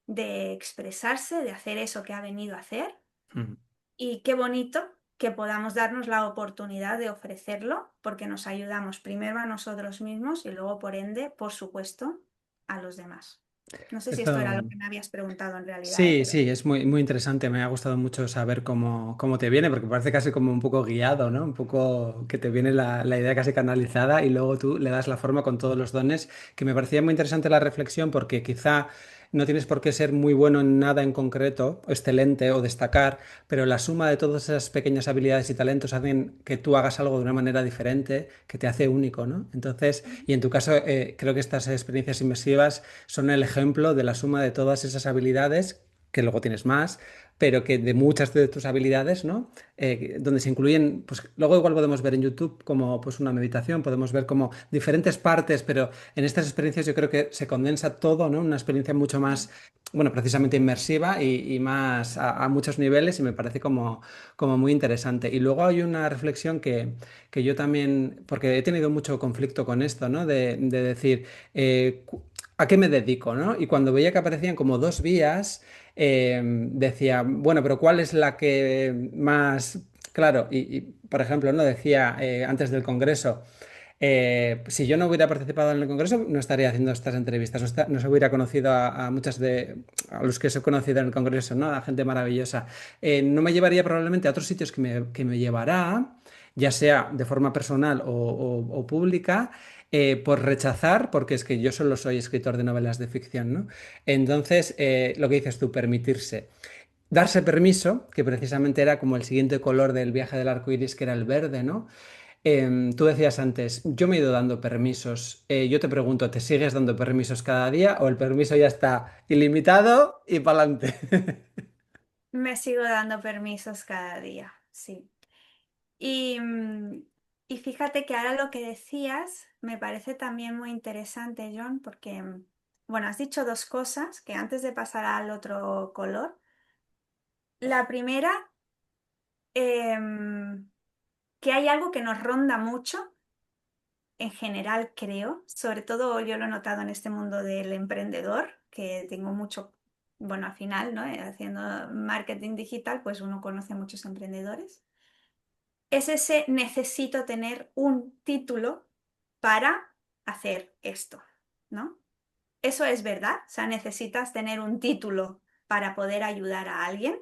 de expresarse, de hacer eso que ha venido a hacer, Ujú. y qué bonito que podamos darnos la oportunidad de ofrecerlo, porque nos ayudamos primero a nosotros mismos y luego, por ende, por supuesto, a los demás. No sé si esto era lo Eso. que me habías preguntado en realidad, Sí, pero... sí, es muy, muy interesante. Me ha gustado mucho saber cómo te viene, porque parece casi como un poco guiado, ¿no? Un poco que te viene la idea casi canalizada y luego tú le das la forma con todos los dones, que me parecía muy interesante la reflexión porque quizá no tienes por qué ser muy bueno en nada en concreto, o excelente o destacar, pero la suma de todas esas pequeñas habilidades y talentos hacen que tú hagas algo de una manera diferente, que te hace único, ¿no? Entonces, y en tu caso, creo que estas experiencias inmersivas son el ejemplo de la suma de todas esas habilidades que luego tienes más, pero que de muchas de tus habilidades, ¿no? Donde se incluyen, pues luego igual podemos ver en YouTube como pues una meditación, podemos ver como diferentes partes, pero en estas experiencias yo creo que se condensa todo, ¿no? Una experiencia mucho más, bueno, precisamente inmersiva y más a muchos niveles y me parece como muy interesante. Y luego hay una reflexión que yo también, porque he tenido mucho conflicto con esto, ¿no? De decir, ¿a qué me dedico, ¿no? Y cuando veía que aparecían como dos vías, decía, bueno, pero ¿cuál es la que más, claro, por ejemplo, no decía antes del Congreso, si yo no hubiera participado en el Congreso, no estaría haciendo estas entrevistas, no se hubiera conocido a muchas a los que os he conocido en el Congreso, ¿no? A gente maravillosa. No me llevaría probablemente a otros sitios que me llevará, ya sea de forma personal o pública, por rechazar, porque es que yo solo soy escritor de novelas de ficción, ¿no? Entonces, lo que dices tú, permitirse. Darse permiso, que precisamente era como el siguiente color del viaje del arco iris, que era el verde, ¿no? Tú decías antes, yo me he ido dando permisos. Yo te pregunto, ¿te sigues dando permisos cada día o el permiso ya está ilimitado y para adelante? Me sigo dando permisos cada día, sí. Y, y fíjate que ahora lo que decías me parece también muy interesante, John, porque, bueno, has dicho dos cosas que antes de pasar al otro color. La primera, em, que hay algo que nos ronda mucho, en general creo, sobre todo yo lo he notado en este mundo del emprendedor, que tengo mucho, bueno, al final, ¿no? Haciendo marketing digital, pues uno conoce a muchos emprendedores. Es ese necesito tener un título para hacer esto, ¿no? Eso es verdad, o sea, necesitas tener un título para poder ayudar a alguien.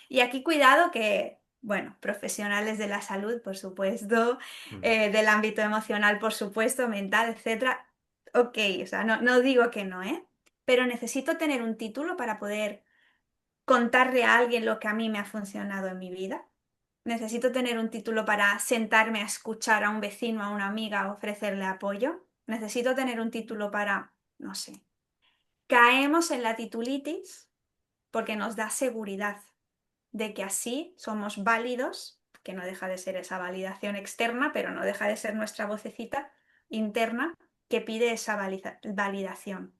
Y aquí cuidado que, bueno, profesionales de la salud, por supuesto, Mm. del ámbito emocional, por supuesto, mental, etcétera. Ok, o sea, no digo que no, ¿eh? Pero necesito tener un título para poder contarle a alguien lo que a mí me ha funcionado en mi vida. Necesito tener un título para sentarme a escuchar a un vecino, a una amiga, ofrecerle apoyo. Necesito tener un título para, no sé. Caemos en la titulitis porque nos da seguridad de que así somos válidos, que no deja de ser esa validación externa, pero no deja de ser nuestra vocecita interna que pide esa validación.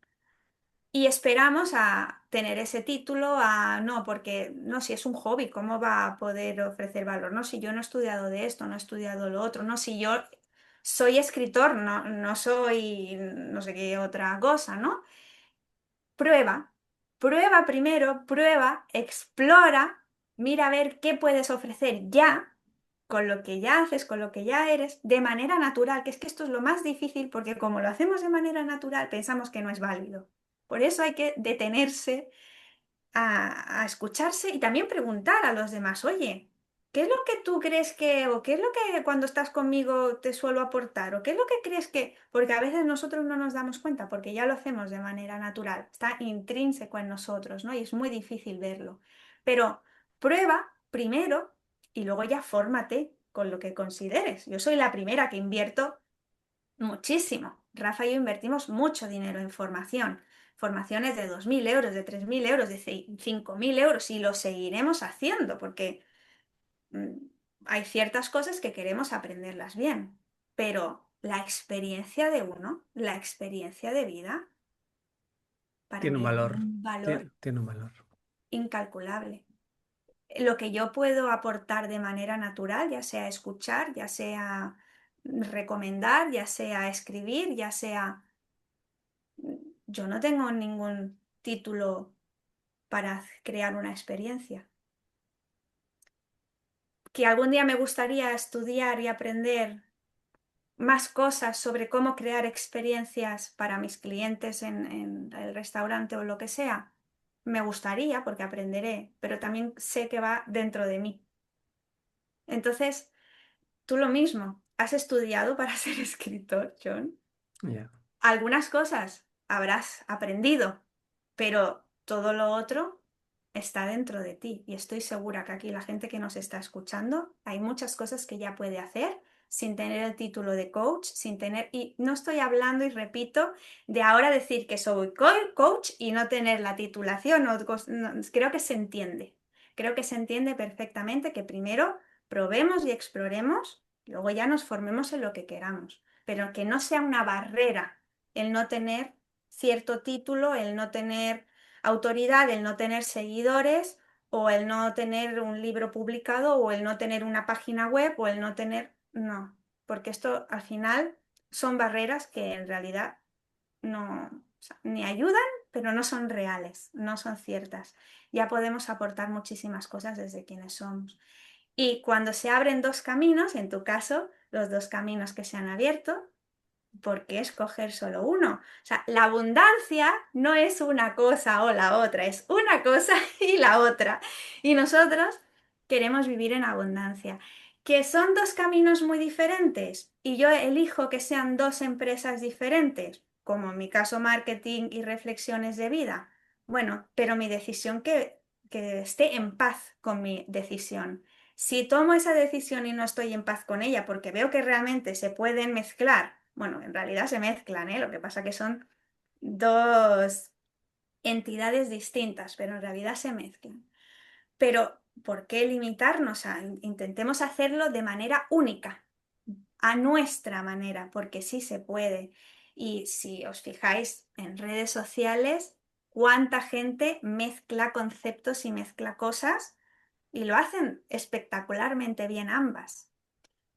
Y esperamos a tener ese título, no, porque no, si es un hobby, ¿cómo va a poder ofrecer valor? No, si yo no he estudiado de esto, no he estudiado lo otro, no, si yo soy escritor, no soy no sé qué otra cosa, ¿no? Prueba, prueba primero, prueba, explora, mira a ver qué puedes ofrecer ya, con lo que ya haces, con lo que ya eres, de manera natural, que es que esto es lo más difícil porque como lo hacemos de manera natural, pensamos que no es válido. Por eso hay que detenerse a escucharse y también preguntar a los demás, oye, ¿qué es lo que tú crees que, o qué es lo que cuando estás conmigo te suelo aportar? ¿O qué es lo que crees que, porque a veces nosotros no nos damos cuenta, porque ya lo hacemos de manera natural, está intrínseco en nosotros, ¿no? Y es muy difícil verlo. Pero prueba primero y luego ya fórmate con lo que consideres. Yo soy la primera que invierto muchísimo. Rafa y yo invertimos mucho dinero en formación. Formaciones de 2.000 euros, de 3.000 euros, de 5.000 euros y lo seguiremos haciendo porque mm, hay ciertas cosas que queremos aprenderlas bien, pero la experiencia de uno, la experiencia de vida, para Tiene un mí tiene valor, un valor tiene un valor. incalculable. Lo que yo puedo aportar de manera natural, ya sea escuchar, ya sea recomendar, ya sea escribir, ya sea... Yo no tengo ningún título para crear una experiencia. Que algún día me gustaría estudiar y aprender más cosas sobre cómo crear experiencias para mis clientes en el restaurante o lo que sea, me gustaría porque aprenderé, pero también sé que va dentro de mí. Entonces, tú lo mismo, ¿has estudiado para ser escritor, John? Ya. Algunas cosas habrás aprendido, pero todo lo otro está dentro de ti. Y estoy segura que aquí la gente que nos está escuchando, hay muchas cosas que ya puede hacer sin tener el título de coach, sin tener, y no estoy hablando, y repito, de ahora decir que soy coach y no tener la titulación. Creo que se entiende. Creo que se entiende perfectamente que primero probemos y exploremos, luego ya nos formemos en lo que queramos, pero que no sea una barrera el no tener cierto título, el no tener autoridad, el no tener seguidores, o el no tener un libro publicado, o el no tener una página web, o el no tener... No, porque esto al final son barreras que en realidad no, o sea, ni ayudan, pero no son reales, no son ciertas. Ya podemos aportar muchísimas cosas desde quienes somos. Y cuando se abren dos caminos, en tu caso, los dos caminos que se han abierto, ¿por qué escoger solo uno? O sea, la abundancia no es una cosa o la otra, es una cosa y la otra. Y nosotros queremos vivir en abundancia. ¿Que son dos caminos muy diferentes? Y yo elijo que sean dos empresas diferentes, como en mi caso marketing y reflexiones de vida. Bueno, pero mi decisión que esté en paz con mi decisión. Si tomo esa decisión y no estoy en paz con ella porque veo que realmente se pueden mezclar, bueno, en realidad se mezclan, ¿eh? Lo que pasa que son dos entidades distintas, pero en realidad se mezclan. Pero, ¿por qué limitarnos a intentemos hacerlo de manera única, a nuestra manera? Porque sí se puede. Y si os fijáis en redes sociales, cuánta gente mezcla conceptos y mezcla cosas y lo hacen espectacularmente bien ambas.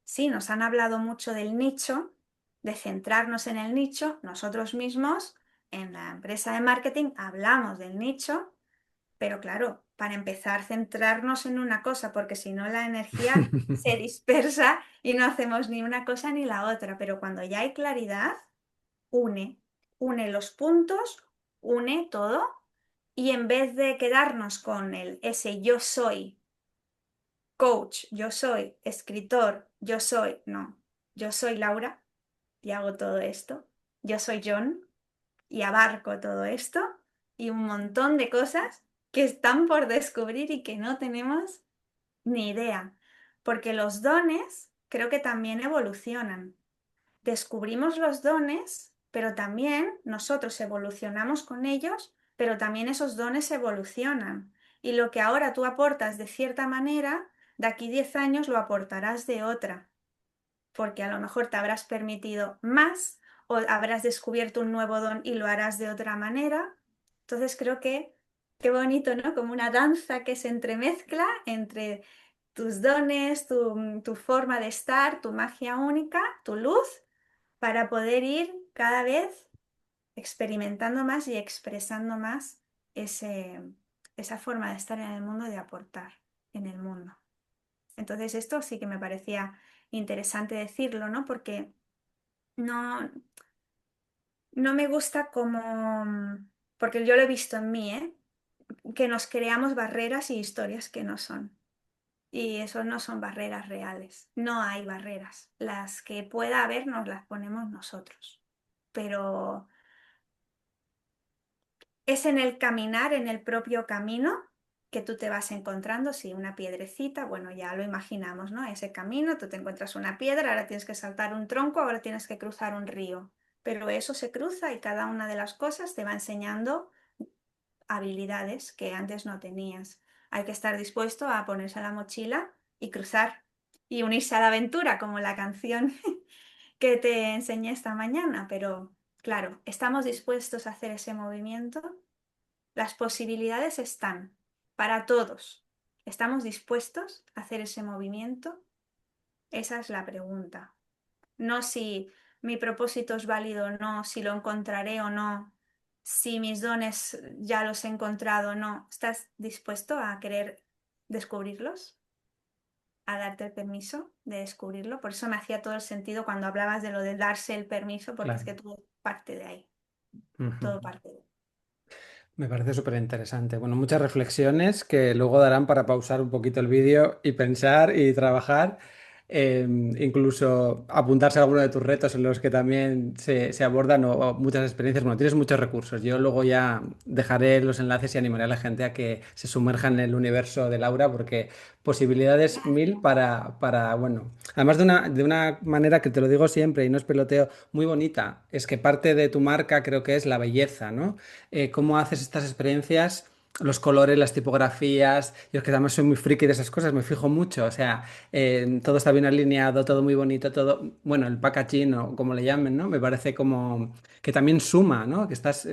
Sí, nos han hablado mucho del nicho, de centrarnos en el nicho. Nosotros mismos, en la empresa de marketing, hablamos del nicho, pero claro, para empezar, centrarnos en una cosa, porque si no la energía se dispersa y no hacemos ni una cosa ni la otra. Pero cuando ya hay claridad, une, une los puntos, une todo, y en vez de quedarnos con el ese yo soy coach, yo soy escritor, yo soy, no, yo soy Laura y hago todo esto, yo soy John y abarco todo esto y un montón de cosas que están por descubrir y que no tenemos ni idea, porque los dones creo que también evolucionan. Descubrimos los dones, pero también nosotros evolucionamos con ellos, pero también esos dones evolucionan. Y lo que ahora tú aportas de cierta manera, de aquí 10 años lo aportarás de otra, porque a lo mejor te habrás permitido más o habrás descubierto un nuevo don y lo harás de otra manera. Entonces creo que qué bonito, ¿no? Como una danza que se entremezcla entre tus dones, tu forma de estar, tu magia única, tu luz para poder ir cada vez experimentando más y expresando más ese, esa forma de estar en el mundo, de aportar en el mundo. Entonces esto sí que me parecía interesante decirlo, ¿no? Porque no, no me gusta como, porque yo lo he visto en mí, ¿eh? Que nos creamos barreras y historias que no son. Y eso no son barreras reales. No hay barreras. Las que pueda haber nos las ponemos nosotros. Pero es en el caminar, en el propio camino, que tú te vas encontrando, sí, una piedrecita, bueno, ya lo imaginamos, ¿no? Ese camino, tú te encuentras una piedra, ahora tienes que saltar un tronco, ahora tienes que cruzar un río. Pero eso se cruza y cada una de las cosas te va enseñando habilidades que antes no tenías. Hay que estar dispuesto a ponerse a la mochila y cruzar y unirse a la aventura, como la canción que te enseñé esta mañana. Pero claro, ¿estamos dispuestos a hacer ese movimiento? Las posibilidades están para todos. ¿Estamos dispuestos a hacer ese movimiento? Esa es la pregunta. No si mi propósito es válido o no, si lo encontraré o no, si mis dones ya los he encontrado o no. ¿Estás dispuesto a querer descubrirlos? ¿A darte el permiso de descubrirlo? Por eso me hacía todo el sentido cuando hablabas de lo de darse el permiso, porque es Claro. que todo parte de ahí, Ujú. todo parte de ahí. Me parece súper interesante. Bueno, muchas reflexiones que luego darán para pausar un poquito el vídeo y pensar y trabajar. Incluso apuntarse a alguno de tus retos en los que también se abordan o muchas experiencias. Bueno, tienes muchos recursos. Yo luego ya dejaré los enlaces y animaré a la gente a que se sumerja en el universo de Laura porque posibilidades mil bueno, además de una manera que te lo digo siempre y no es peloteo, muy bonita. Es que parte de tu marca creo que es la belleza, ¿no? Cómo haces estas experiencias, los colores, las tipografías. Yo es que además soy muy friki de esas cosas, me fijo mucho. O sea, todo está bien alineado, todo muy bonito, todo, bueno, el packaging o como le llamen, ¿no? Me parece como que también suma, ¿no? Que estás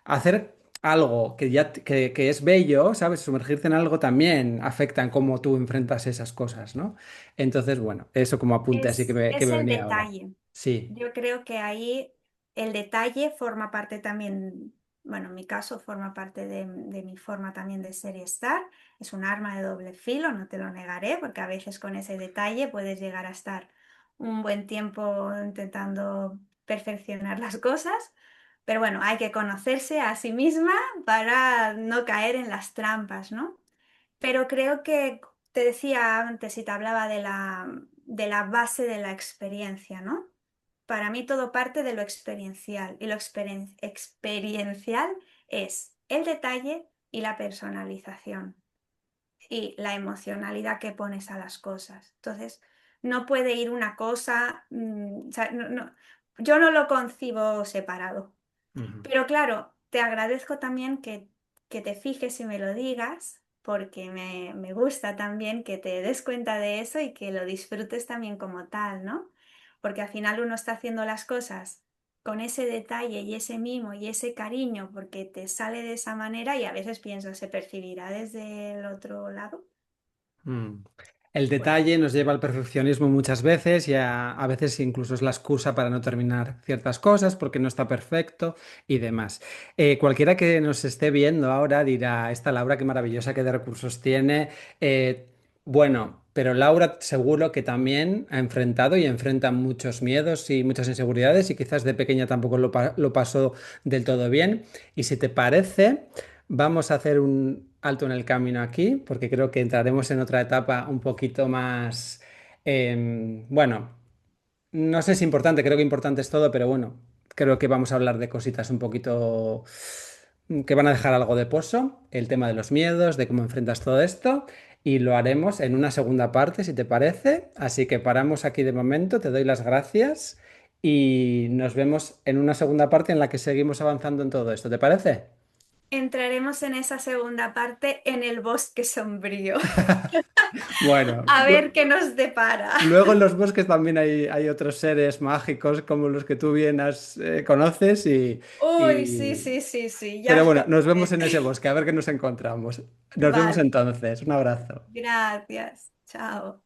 hacer algo que ya que es bello, ¿sabes? Sumergirte en algo también afecta en cómo tú enfrentas esas cosas, ¿no? Entonces, bueno, eso como apunte, así que Es me el venía ahora. detalle. Sí. Yo creo que ahí el detalle forma parte también, bueno, en mi caso forma parte de mi forma también de ser y estar. Es un arma de doble filo, no te lo negaré, porque a veces con ese detalle puedes llegar a estar un buen tiempo intentando perfeccionar las cosas. Pero bueno, hay que conocerse a sí misma para no caer en las trampas, ¿no? Pero creo que te decía antes y te hablaba de la base de la experiencia, ¿no? Para mí todo parte de lo experiencial y lo experiencial es el detalle y la personalización y la emocionalidad que pones a las cosas. Entonces, no puede ir una cosa, o sea, yo no lo concibo separado. Ujú. Pero claro, te agradezco también que te fijes y me lo digas, porque me gusta también que te des cuenta de eso y que lo disfrutes también como tal, ¿no? Porque al final uno está haciendo las cosas con ese detalle y ese mimo y ese cariño porque te sale de esa manera y a veces pienso, ¿se percibirá desde el otro lado? Mm. El Pues detalle nos lleva al perfeccionismo muchas veces y a veces incluso es la excusa para no terminar ciertas cosas porque no está perfecto y demás. Cualquiera que nos esté viendo ahora dirá, esta Laura qué maravillosa, qué de recursos tiene. Bueno, pero Laura seguro que también ha enfrentado y enfrenta muchos miedos y muchas inseguridades y quizás de pequeña tampoco lo pasó del todo bien. Y si te parece... Vamos a hacer un alto en el camino aquí, porque creo que entraremos en otra etapa un poquito más, bueno, no sé si importante, creo que importante es todo, pero bueno, creo que vamos a hablar de cositas un poquito que van a dejar algo de pozo, el tema de los miedos, de cómo enfrentas todo esto, y lo haremos en una segunda parte, si te parece. Así que paramos aquí de momento, te doy las gracias y nos vemos en una segunda parte en la que seguimos avanzando en todo esto, ¿te parece? entraremos en esa segunda parte en el bosque sombrío, Bueno, a ver qué nos depara. luego en los bosques también hay otros seres mágicos como los que tú bien conoces Uy, sí, y... sí, sí, sí, ya Pero os bueno, nos vemos contaré. en ese bosque, a ver qué nos encontramos. Nos vemos Vale, entonces. Un abrazo. gracias. Chao.